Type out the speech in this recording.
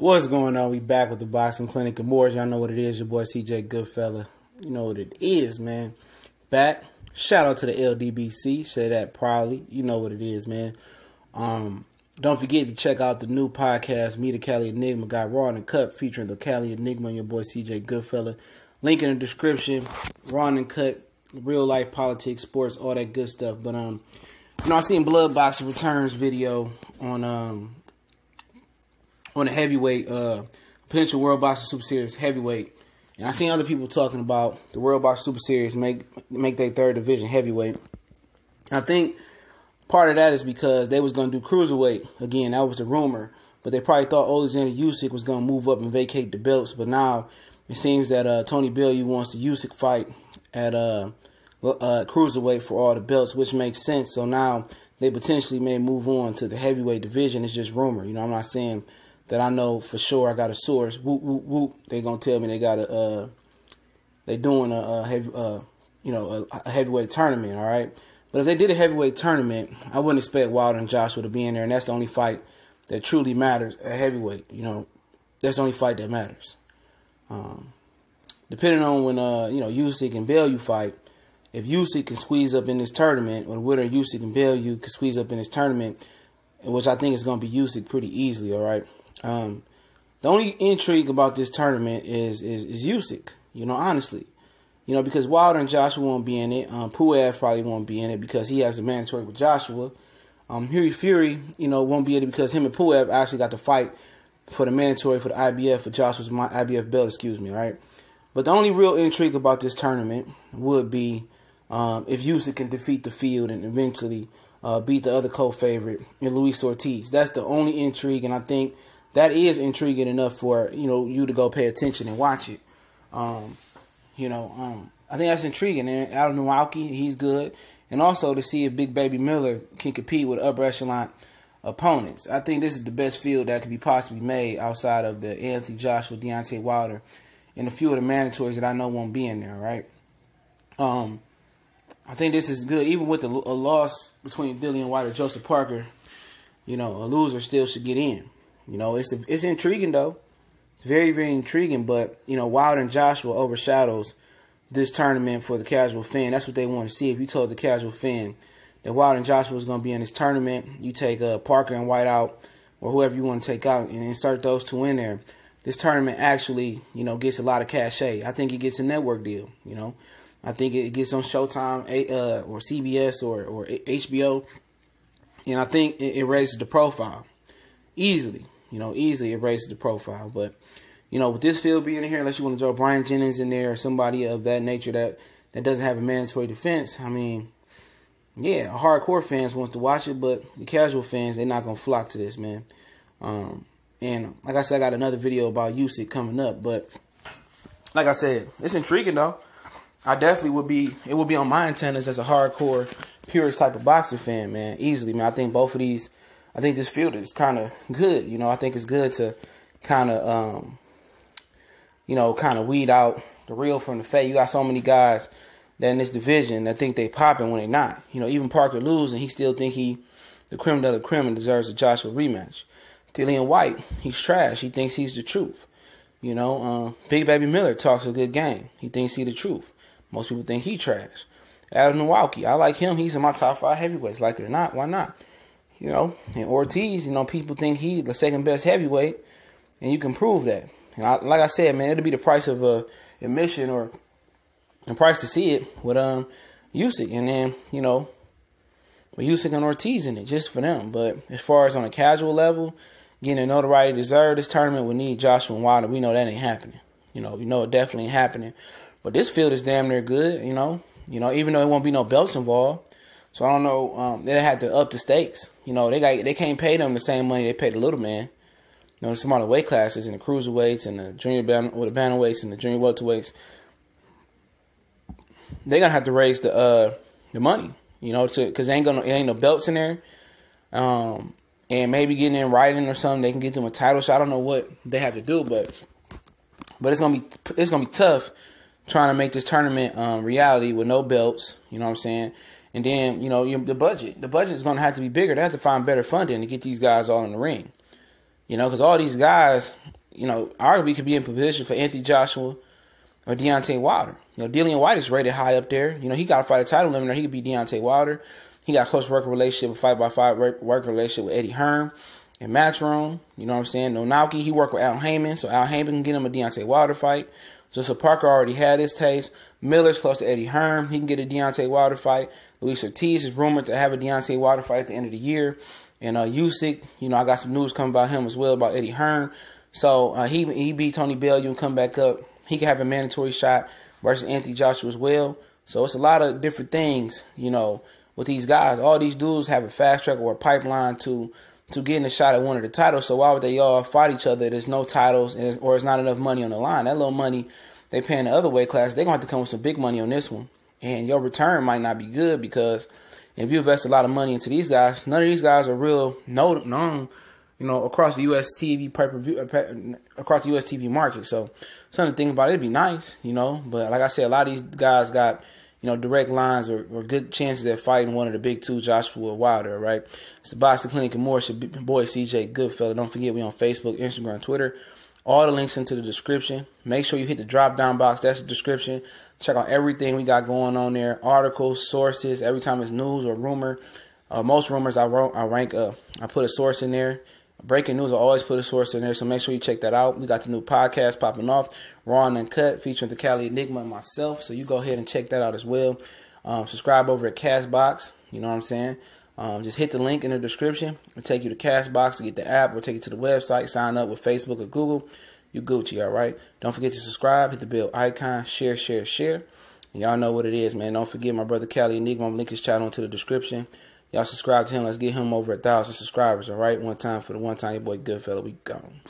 What's going on? We back with the Boxing Clinic and more. Y'all know what it is. Your boy CJ Goodfella. You know what it is, man. Back. Shout out to the LDBC. Say that proudly. You know what it is, man. Don't forget to check out the new podcast, Me the Cali Enigma. Got Raw and Cut featuring the Cali Enigma and your boy CJ Goodfella. Link in the description. Raw and Cut, real life politics, sports, all that good stuff. But I seen Blood Boxing Returns video on the heavyweight, potential World Boxing Super Series heavyweight. And I seen other people talking about the World Boxing Super Series make their third division heavyweight. I think part of that is because they was going to do cruiserweight. Again, that was a rumor. But they probably thought Alexander Usyk was going to move up and vacate the belts. But now it seems that Tony Bellew wants the Usyk fight at cruiserweight for all the belts, which makes sense. So now they potentially may move on to the heavyweight division. It's just rumor. I'm not saying that I know for sure. I got a source. Whoop whoop whoop. They gonna tell me they got they doing a heavyweight tournament. All right. But if they did a heavyweight tournament, I wouldn't expect Wilder and Joshua to be in there, and that's the only fight that truly matters at heavyweight. That's the only fight that matters. Depending on when Usyk and Bellew fight, if Usyk can squeeze up in this tournament, or the winner of Usyk and Bellew can squeeze up in this tournament, which I think is going to be Usyk pretty easily, all right? The only intrigue about this tournament is Usyk, honestly. Because Wilder and Joshua won't be in it. Puev probably won't be in it because he has a mandatory with Joshua. Fury, won't be in it because him and Puev actually got to fight for the mandatory for the IBF, for Joshua's IBF belt, all right? But the only real intrigue about this tournament would be if Usyk can defeat the field and eventually beat the other co-favorite in Luis Ortiz. That's the only intrigue, and I think that is intriguing enough for you to go pay attention and watch it. I think that's intriguing. And Adam Milwaukee, he's good, and also to see if Big Baby Miller can compete with upper echelon opponents. I think this is the best field that could be possibly made outside of the Anthony Joshua, Deontay Wilder, and a few of the mandatories that I know won't be in there. Right. I think this is good, even with a loss between Dillian White or Joseph Parker. A loser still should get in. It's intriguing though. It's very, very intriguing. But Wilder and Joshua overshadows this tournament for the casual fan. That's what they want to see. If you told the casual fan that Wilder and Joshua was going to be in this tournament, you take Parker and White out, or whoever you want to take out, and insert those two in there. This tournament actually, gets a lot of cachet. I think it gets a network deal. I think it gets on Showtime or CBS or HBO. And I think it raises the profile. Easily. Easily it raises the profile. But, with this field being in here, unless you want to throw Brian Jennings in there or somebody of that nature that doesn't have a mandatory defense, hardcore fans want to watch it, but the casual fans, they're not going to flock to this, man. And like I said, I got another video about Usyk coming up. But like I said, it's intriguing, though. I definitely it would be on my antennas as a hardcore, purist type of boxing fan, man. Easily, man. I think both of these, I think this field is kind of good. I think it's good to kind of, weed out the real from the fake. You got so many guys that in this division that think they popping when they not. Even Parker losing, he still think the creme de la creme and deserves a Joshua rematch. Dillian White, he's trash. He thinks he's the truth. Big Baby Miller talks a good game. He thinks he's the truth. Most people think he trash. Adam Milwaukee, I like him. He's in my top 5 heavyweights. Like it or not, why not? And Ortiz, people think he's the second best heavyweight, and you can prove that. And like I said, man, it'll be the price of admission or the price to see it with Usyk, and then with Usyk and Ortiz in it just for them. But as far as on a casual level, getting the notoriety deserved, this tournament would need Joshua and Wilder. We know that ain't happening. It definitely ain't happening. But this field is damn near good, even though it won't be no belts involved. So I don't know. They had to up the stakes. They can't pay them the same money they paid the little man. Some other weight classes in the cruiserweights and the junior bantamweights and the junior welterweights. They're gonna have to raise the money, because it ain't no belts in there. And maybe getting in writing or something, they can get them a title shot. I don't know what they have to do, but it's gonna be tough trying to make this tournament reality with no belts, you know what I'm saying? And then, the budget. The budget is going to have to be bigger. They have to find better funding to get these guys all in the ring. You know, because all these guys, you know, arguably could be in position for Anthony Joshua or Deontay Wilder. You know, Dillian White is rated high up there. You know, he got to fight a title limiter. He could be Deontay Wilder. He got a close working relationship, with 5x5 working relationship with Eddie Hearn and Matchroom. You know what I'm saying? Nonaki, he worked with Al Heyman, so Al Heyman can get him a Deontay Wilder fight. Joseph Parker already had his taste. Miller's close to Eddie Hearn. He can get a Deontay Wilder fight. Luis Ortiz is rumored to have a Deontay Wilder fight at the end of the year. And Usyk, you know, I got some news coming about him as well, about Eddie Hearn. So he beat Tony Bellew and come back up. He can have a mandatory shot versus Anthony Joshua as well. So it's a lot of different things, you know, with these guys. All these dudes have a fast track or a pipeline to getting a shot at one of the titles. So why would they all fight each other? There's no titles or it's not enough money on the line. That little money they paying the other weight class, they're going to have to come with some big money on this one. And your return might not be good because if you invest a lot of money into these guys, none of these guys are real known, you know, across the U.S. TV pay-per-view, across the U.S. TV market. So something to think about. It'd be nice, you know. But like I said, a lot of these guys got, you know, direct lines or good chances at fighting one of the big two, Joshua or Wilder, right? It's the Boxing Clinic and more. It's your boy, CJ Goodfella. Don't forget, we on Facebook, Instagram, Twitter. All the links into the description. Make sure you hit the drop-down box. That's the description. Check out everything we got going on there. Articles, sources, every time it's news or rumor. Most rumors I put a source in there. Breaking news, I always put a source in there, so make sure you check that out. We got the new podcast popping off, Raw and Uncut, featuring the Cali Enigma and myself, so you go ahead and check that out as well. Subscribe over at Castbox, you know what I'm saying? Just hit the link in the description. It'll take you to Castbox to get the app, or take you to the website, sign up with Facebook or Google. You Gucci, all right? Don't forget to subscribe, hit the bell icon, share. And y'all know what it is, man. Don't forget my brother Cali Enigma. I'm gonna link his channel into the description. Y'all subscribe to him. Let's get him over 1,000 subscribers, all right? One time for the one time. Your boy Goodfella. We gone.